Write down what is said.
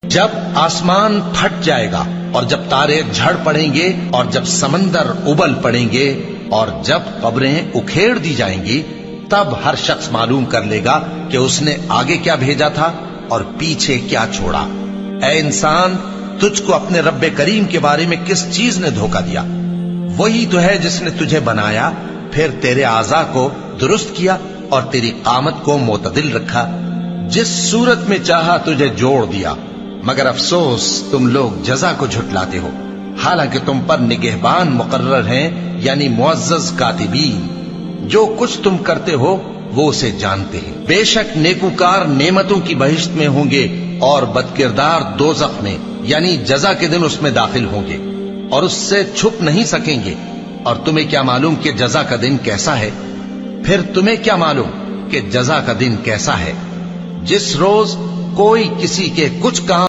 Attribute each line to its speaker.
Speaker 1: جب آسمان پھٹ جائے گا اور جب تارے جھڑ پڑیں گے اور جب سمندر ابل پڑیں گے اور جب قبریں اکھیڑ دی جائیں گی، تب ہر شخص معلوم کر لے گا کہ اس نے آگے کیا بھیجا تھا اور پیچھے کیا چھوڑا۔ اے انسان، تجھ کو اپنے رب کریم کے بارے میں کس چیز نے دھوکہ دیا؟ وہی تو ہے جس نے تجھے بنایا، پھر تیرے اعضاء کو درست کیا اور تیری قامت کو معتدل رکھا، جس صورت میں چاہا تجھے جوڑ دیا، مگر افسوس تم لوگ جزا کو جھٹلاتے ہو، حالانکہ تم پر نگہبان مقرر ہیں، یعنی معزز کاتبین۔ جو کچھ تم کرتے ہو وہ اسے جانتے ہیں۔ بے شک نیکوکار نعمتوں کی بہشت میں ہوں گے اور بدکردار دوزخ میں، یعنی جزا کے دن اس میں داخل ہوں گے اور اس سے چھپ نہیں سکیں گے۔ اور تمہیں کیا معلوم کہ جزا کا دن کیسا ہے؟ پھر تمہیں کیا معلوم کہ جزا کا دن کیسا ہے؟ جس روز کوئی کسی کے کچھ کام